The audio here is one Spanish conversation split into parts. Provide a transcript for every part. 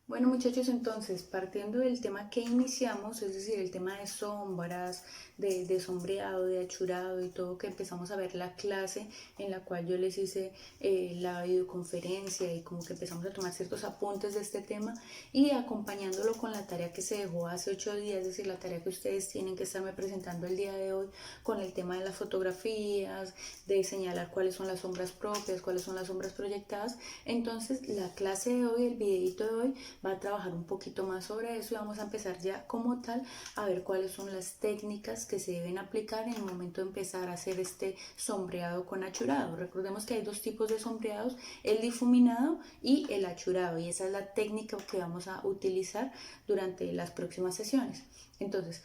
Bueno muchachos, entonces partiendo del tema que iniciamos, es decir, el tema de sombras, de sombreado, de achurado y todo, que empezamos a ver la clase en la cual yo les hice la videoconferencia y como que empezamos a tomar ciertos apuntes de este tema y acompañándolo con la tarea que se dejó hace 8 días, es decir, la tarea que ustedes tienen que estarme presentando el día de hoy con el tema de las fotografías, de señalar cuáles son las sombras propias, cuáles son las sombras proyectadas. Entonces la clase de hoy, el videito de hoy, va a trabajar un poquito más sobre eso y vamos a empezar ya como tal a ver cuáles son las técnicas que se deben aplicar en el momento de empezar a hacer este sombreado con achurado. Recordemos que hay dos tipos de sombreados, el difuminado y el achurado, y esa es la técnica que vamos a utilizar durante las próximas sesiones. Entonces,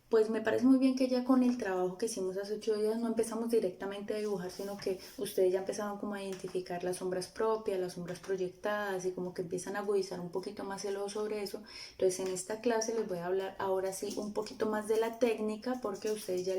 pues me parece muy bien que ya con el trabajo que hicimos hace 8 días no empezamos directamente a dibujar, sino que ustedes ya empezaron como a identificar las sombras propias, las sombras proyectadas y como que empiezan a agudizar un poquito más el ojo sobre eso. Entonces en esta clase les voy a hablar ahora sí un poquito más de la técnica, porque ustedes ya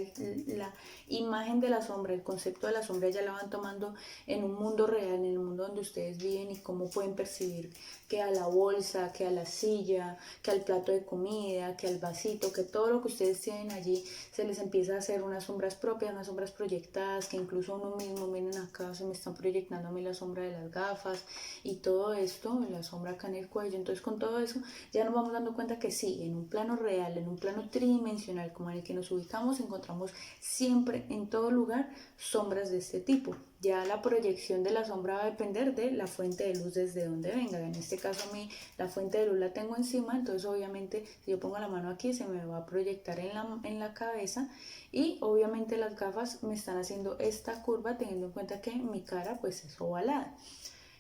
la imagen de la sombra, el concepto de la sombra ya la van tomando en un mundo real, en el mundo donde ustedes viven, y cómo pueden percibir que a la bolsa, que a la silla, que al plato de comida, que al vasito, que todo lo que ustedes tienen allí se les empieza a hacer unas sombras propias, unas sombras proyectadas, que incluso uno mismo, miren acá, se me están proyectando a mí la sombra de las gafas y todo esto, la sombra acá en el cuello. Entonces con todo eso ya nos vamos dando cuenta que sí, en un plano real, en un plano tridimensional como en el que nos ubicamos, encontramos siempre en todo lugar sombras de este tipo. Ya la proyección de la sombra va a depender de la fuente de luz desde donde venga. En este caso a mí la fuente de luz la tengo encima, entonces obviamente si yo pongo la mano aquí se me va a proyectar en la cabeza, y obviamente las gafas me están haciendo esta curva teniendo en cuenta que mi cara pues es ovalada.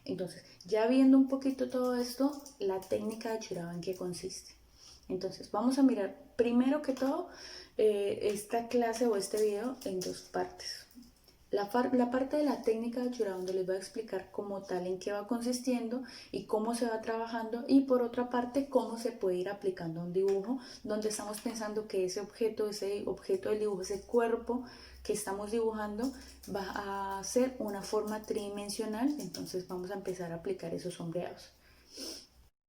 Entonces, ya viendo un poquito todo esto, la técnica de Chiraba en qué consiste. Entonces, vamos a mirar primero que todo esta clase o este video en dos partes. La parte de la técnica de Chura, donde les voy a explicar como tal en qué va consistiendo y cómo se va trabajando, y por otra parte cómo se puede ir aplicando a un dibujo, donde estamos pensando que ese objeto del dibujo, ese cuerpo que estamos dibujando, va a ser una forma tridimensional. Entonces vamos a empezar a aplicar esos sombreados.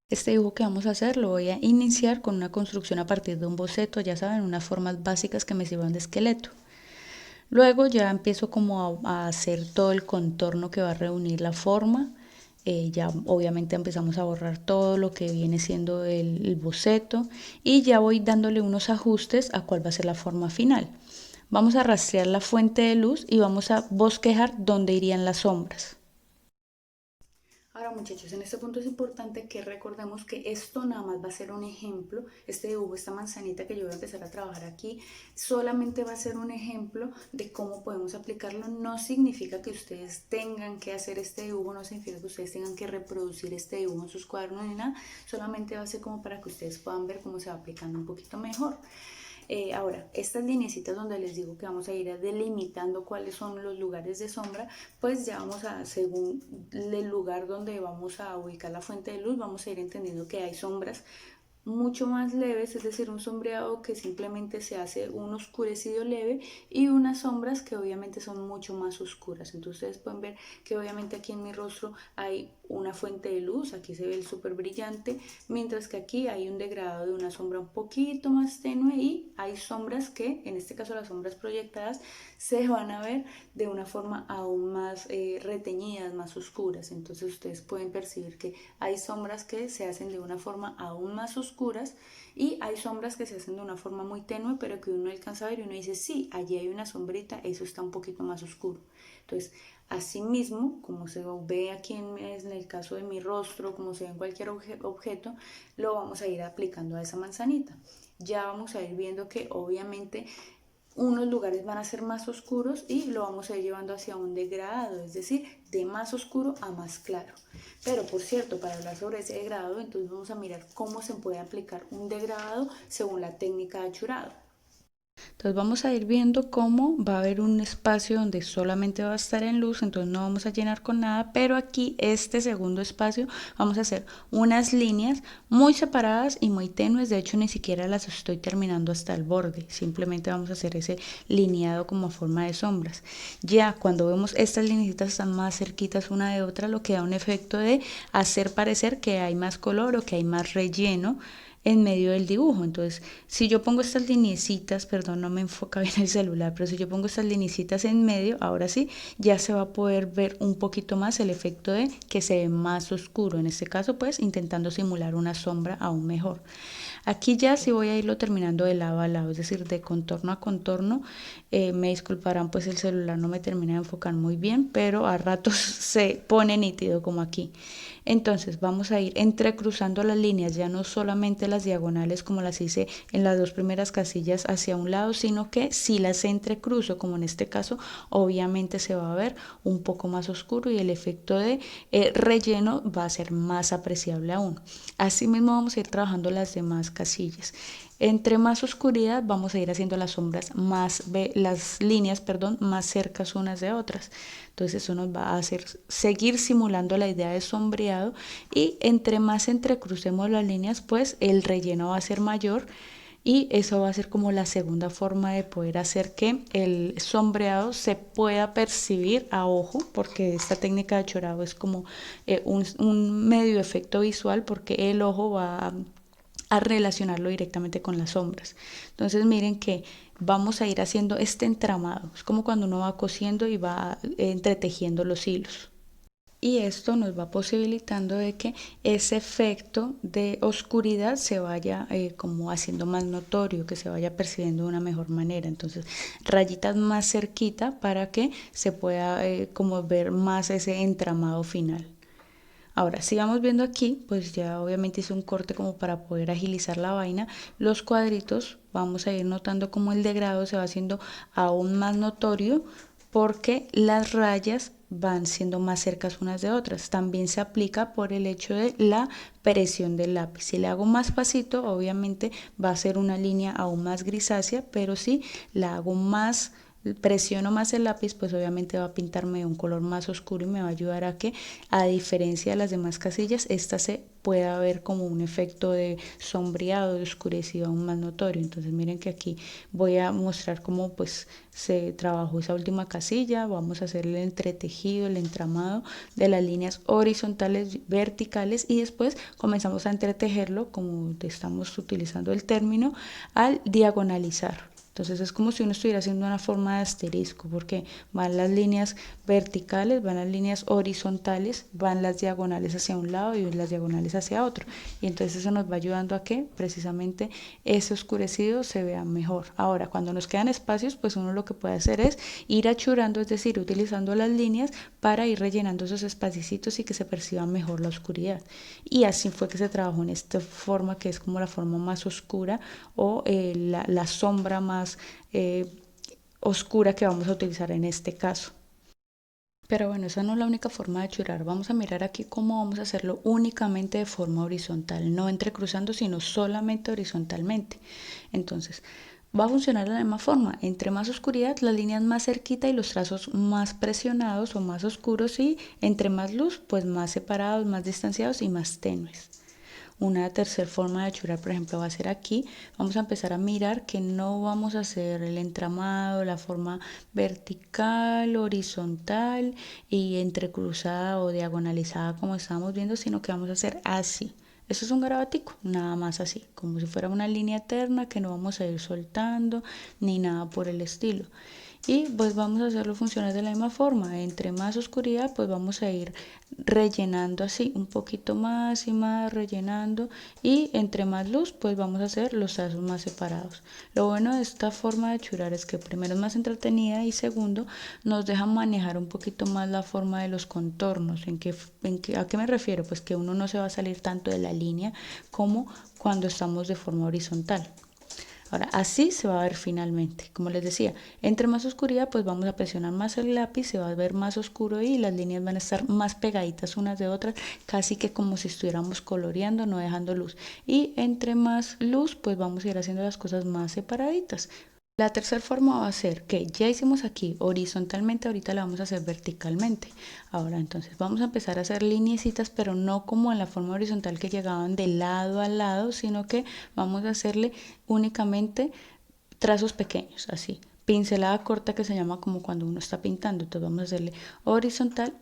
Este dibujo que vamos a hacer lo voy a iniciar con una construcción a partir de un boceto, ya saben, unas formas básicas que me sirvan de esqueleto. Luego ya empiezo como a hacer todo el contorno que va a reunir la forma. Ya obviamente empezamos a borrar todo lo que viene siendo el boceto, y ya voy dándole unos ajustes a cuál va a ser la forma final. Vamos a rastrear la fuente de luz y vamos a bosquejar dónde irían las sombras. Ahora muchachos, en este punto es importante que recordemos que esto nada más va a ser un ejemplo. Este dibujo, esta manzanita que yo voy a empezar a trabajar aquí, solamente va a ser un ejemplo de cómo podemos aplicarlo. No significa que ustedes tengan que hacer este dibujo, no significa que ustedes tengan que reproducir este dibujo en sus cuadernos ni nada, solamente va a ser como para que ustedes puedan ver cómo se va aplicando un poquito mejor. Ahora, estas lineecitas donde les digo que vamos a ir delimitando cuáles son los lugares de sombra, pues ya vamos a, según el lugar donde vamos a ubicar la fuente de luz, vamos a ir entendiendo que hay sombras mucho más leves, es decir, un sombreado que simplemente se hace un oscurecido leve, y unas sombras que obviamente son mucho más oscuras. Entonces ustedes pueden ver que obviamente aquí en mi rostro hay una fuente de luz, aquí se ve el súper brillante, mientras que aquí hay un degradado de una sombra un poquito más tenue, y hay sombras que, en este caso las sombras proyectadas, se van a ver de una forma aún más reteñidas, más oscuras. Entonces ustedes pueden percibir que hay sombras que se hacen de una forma aún más oscuras, y hay sombras que se hacen de una forma muy tenue, pero que uno alcanza a ver y uno dice, sí, allí hay una sombrita, eso está un poquito más oscuro. Entonces, asimismo, como se ve aquí en el caso de mi rostro, como se ve en cualquier objeto, lo vamos a ir aplicando a esa manzanita. Ya vamos a ir viendo que obviamente unos lugares van a ser más oscuros y lo vamos a ir llevando hacia un degradado, es decir, de más oscuro a más claro. Pero por cierto, para hablar sobre ese degradado, entonces vamos a mirar cómo se puede aplicar un degradado según la técnica de achurado. Entonces vamos a ir viendo cómo va a haber un espacio donde solamente va a estar en luz, entonces no vamos a llenar con nada, pero aquí este segundo espacio vamos a hacer unas líneas muy separadas y muy tenues, de hecho ni siquiera las estoy terminando hasta el borde, simplemente vamos a hacer ese lineado como forma de sombras. Ya cuando vemos estas linecitas están más cerquitas una de otra, lo que da un efecto de hacer parecer que hay más color o que hay más relleno en medio del dibujo. Entonces, si yo pongo estas linecitas, perdón, no me enfoca bien el celular, pero si yo pongo estas linecitas en medio, ahora sí, ya se va a poder ver un poquito más el efecto de que se ve más oscuro. En este caso, pues, intentando simular una sombra aún mejor. Aquí ya sí voy a irlo terminando de lado a lado, es decir, de contorno a contorno. Me disculparán, pues el celular no me termina de enfocar muy bien, pero a ratos se pone nítido como aquí. Entonces vamos a ir entrecruzando las líneas, ya no solamente las diagonales como las hice en las dos primeras casillas hacia un lado, sino que si las entrecruzo, como en este caso, obviamente se va a ver un poco más oscuro y el efecto de relleno va a ser más apreciable aún. Asimismo vamos a ir trabajando las demás casillas. Entre más oscuridad vamos a ir haciendo las sombras más, las líneas, perdón, más cercas unas de otras. Entonces eso nos va a hacer seguir simulando la idea de sombreado y entre más entrecrucemos las líneas, pues el relleno va a ser mayor y eso va a ser como la segunda forma de poder hacer que el sombreado se pueda percibir a ojo, porque esta técnica de chorado es como un medio efecto visual porque el ojo va a relacionarlo directamente con las sombras. Entonces miren que vamos a ir haciendo este entramado. Es como cuando uno va cosiendo y va entretejiendo los hilos. Y esto nos va posibilitando de que ese efecto de oscuridad se vaya como haciendo más notorio, que se vaya percibiendo de una mejor manera. Entonces, rayitas más cerquita para que se pueda como ver más ese entramado final. Ahora, si vamos viendo aquí, pues ya obviamente hice un corte como para poder agilizar la vaina. Los cuadritos, vamos a ir notando cómo el degradado se va haciendo aún más notorio porque las rayas van siendo más cercas unas de otras. También se aplica por el hecho de la presión del lápiz. Si le hago más pasito, obviamente va a ser una línea aún más grisácea, pero si la hago más presiono más el lápiz, pues obviamente va a pintarme de un color más oscuro y me va a ayudar a que, a diferencia de las demás casillas, esta se pueda ver como un efecto de sombreado, de oscurecido aún más notorio. Entonces miren que aquí voy a mostrar cómo pues se trabajó esa última casilla. Vamos a hacer el entretejido, el entramado de las líneas horizontales, verticales y después comenzamos a entretejerlo, como estamos utilizando el término, al diagonalizar. Entonces es como si uno estuviera haciendo una forma de asterisco, porque van las líneas verticales, van las líneas horizontales, van las diagonales hacia un lado y las diagonales hacia otro. Y entonces eso nos va ayudando a que precisamente ese oscurecido se vea mejor. Ahora, cuando nos quedan espacios, pues uno lo que puede hacer es ir achurando, es decir, utilizando las líneas para ir rellenando esos espacicitos y que se perciba mejor la oscuridad. Y así fue que se trabajó en esta forma que es como la forma más oscura o la sombra más oscura que vamos a utilizar en este caso. Pero bueno, esa no es la única forma de achurar. Vamos a mirar aquí cómo vamos a hacerlo únicamente de forma horizontal, no entrecruzando, sino solamente horizontalmente. Entonces, va a funcionar de la misma forma. Entre más oscuridad, las líneas más cerquita y los trazos más presionados o más oscuros y entre más luz, pues más separados, más distanciados y más tenues. Una tercera forma de achurar, por ejemplo, va a ser aquí. Vamos a empezar a mirar que no vamos a hacer el entramado, la forma vertical, horizontal y entrecruzada o diagonalizada como estábamos viendo, sino que vamos a hacer así. Eso es un garabatico, nada más así, como si fuera una línea eterna que no vamos a ir soltando ni nada por el estilo. Y pues vamos a hacerlo funcionar de la misma forma. Entre más oscuridad, pues vamos a ir rellenando así, un poquito más y más rellenando. Y entre más luz, pues vamos a hacer los trazos más separados. Lo bueno de esta forma de churar es que primero es más entretenida y segundo, nos deja manejar un poquito más la forma de los contornos. ¿A qué me refiero? Pues que uno no se va a salir tanto de la línea como cuando estamos de forma horizontal. Ahora, así se va a ver finalmente. Como les decía, entre más oscuridad, pues vamos a presionar más el lápiz, se va a ver más oscuro y las líneas van a estar más pegaditas unas de otras, casi que como si estuviéramos coloreando, no dejando luz. Y entre más luz, pues vamos a ir haciendo las cosas más separaditas. La tercera forma va a ser que ya hicimos aquí horizontalmente, ahorita la vamos a hacer verticalmente. Ahora entonces vamos a empezar a hacer lineecitas, pero no como en la forma horizontal que llegaban de lado a lado, sino que vamos a hacerle únicamente trazos pequeños, así. Pincelada corta que se llama como cuando uno está pintando. Entonces vamos a hacerle horizontal,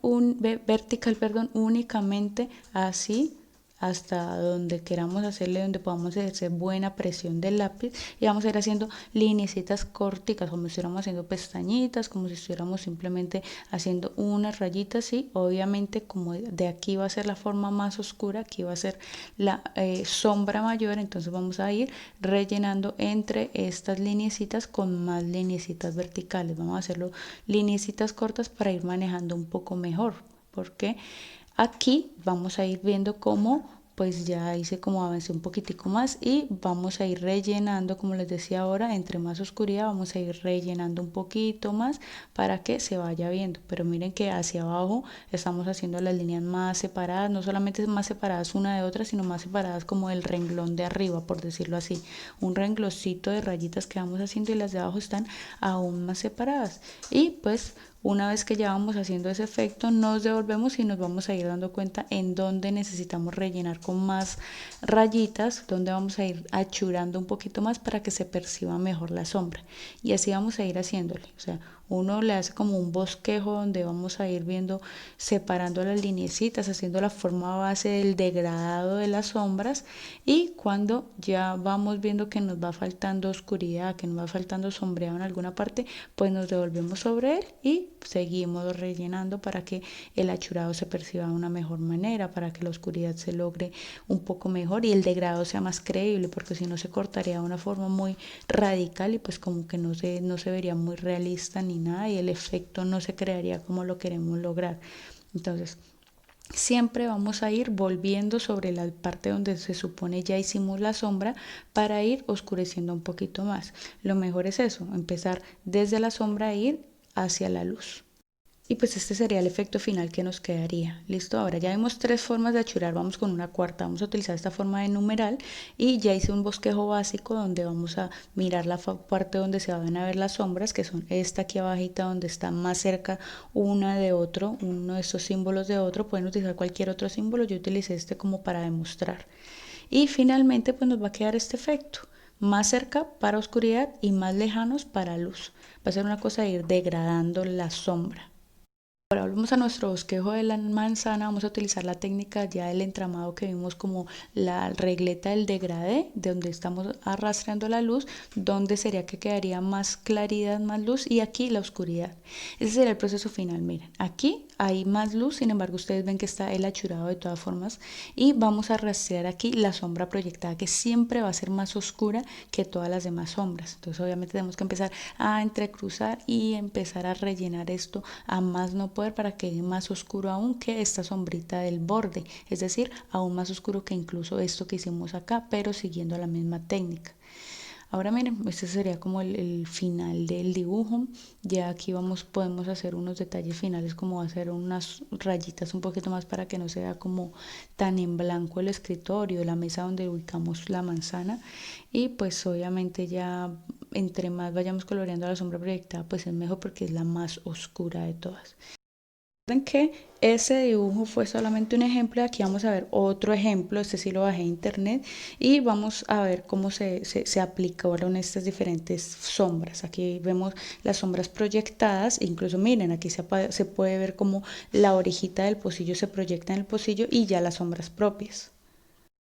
vertical, perdón, únicamente así hasta donde queramos hacerle, donde podamos ejercer buena presión del lápiz y vamos a ir haciendo lineecitas corticas, como si estuviéramos haciendo pestañitas, como si estuviéramos simplemente haciendo unas rayitas y obviamente como de aquí va a ser la forma más oscura, aquí va a ser la sombra mayor, entonces vamos a ir rellenando entre estas lineecitas con más lineecitas verticales, vamos a hacerlo lineecitas cortas para ir manejando un poco mejor, porque aquí vamos a ir viendo cómo pues ya hice como avancé un poquitico más y vamos a ir rellenando, como les decía ahora, entre más oscuridad vamos a ir rellenando un poquito más para que se vaya viendo. Pero miren que hacia abajo estamos haciendo las líneas más separadas, no solamente más separadas una de otra, sino más separadas como el renglón de arriba, por decirlo así. Un rengloncito de rayitas que vamos haciendo y las de abajo están aún más separadas. Y pues una vez que ya vamos haciendo ese efecto, nos devolvemos y nos vamos a ir dando cuenta en dónde necesitamos rellenar con más rayitas, donde vamos a ir achurando un poquito más para que se perciba mejor la sombra. Y así vamos a ir haciéndole. O sea, uno le hace como un bosquejo donde vamos a ir viendo, separando las lineecitas, haciendo la forma base del degradado de las sombras y cuando ya vamos viendo que nos va faltando oscuridad, que nos va faltando sombreado en alguna parte, pues nos devolvemos sobre él y seguimos rellenando para que el achurado se perciba de una mejor manera, para que la oscuridad se logre un poco mejor y el degradado sea más creíble, porque si no se cortaría de una forma muy radical y pues como que no se vería muy realista ni nada y el efecto no se crearía como lo queremos lograr. Entonces, siempre vamos a ir volviendo sobre la parte donde se supone ya hicimos la sombra para ir oscureciendo un poquito más. Lo mejor es eso, empezar desde la sombra e ir hacia la luz. Y pues este sería el efecto final que nos quedaría. Listo, ahora ya vimos tres formas de achurar, vamos con una cuarta, vamos a utilizar esta forma de numeral y ya hice un bosquejo básico donde vamos a mirar la parte donde se van a ver las sombras, que son esta aquí abajita donde está más cerca una de otro, uno de estos símbolos de otro, pueden utilizar cualquier otro símbolo, yo utilicé este como para demostrar. Y finalmente pues nos va a quedar este efecto más cerca para oscuridad y más lejanos para luz. Va a ser una cosa de ir degradando la sombra. Ahora volvemos a nuestro bosquejo de la manzana, vamos a utilizar la técnica ya del entramado que vimos como la regleta del degradé, de donde estamos arrastrando la luz, donde sería que quedaría más claridad, más luz y aquí la oscuridad. Ese sería el proceso final, miren, aquí hay más luz, sin embargo ustedes ven que está el achurado de todas formas y vamos a rastrear aquí la sombra proyectada que siempre va a ser más oscura que todas las demás sombras. Entonces obviamente tenemos que empezar a entrecruzar y empezar a rellenar esto a más no poder para que quede más oscuro aún que esta sombrita del borde, es decir, aún más oscuro que incluso esto que hicimos acá, pero siguiendo la misma técnica. Ahora miren, este sería como el final del dibujo. Ya aquí podemos hacer unos detalles finales como hacer unas rayitas un poquito más para que no sea como tan en blanco el escritorio, la mesa donde ubicamos la manzana. Y pues obviamente ya entre más vayamos coloreando la sombra proyectada, pues es mejor porque es la más oscura de todas. Recuerden que ese dibujo fue solamente un ejemplo, aquí vamos a ver otro ejemplo, este sí lo bajé de internet y vamos a ver cómo se aplicaron estas diferentes sombras. Aquí vemos las sombras proyectadas, incluso miren, aquí se puede ver cómo la orejita del pocillo se proyecta en el pocillo y ya las sombras propias.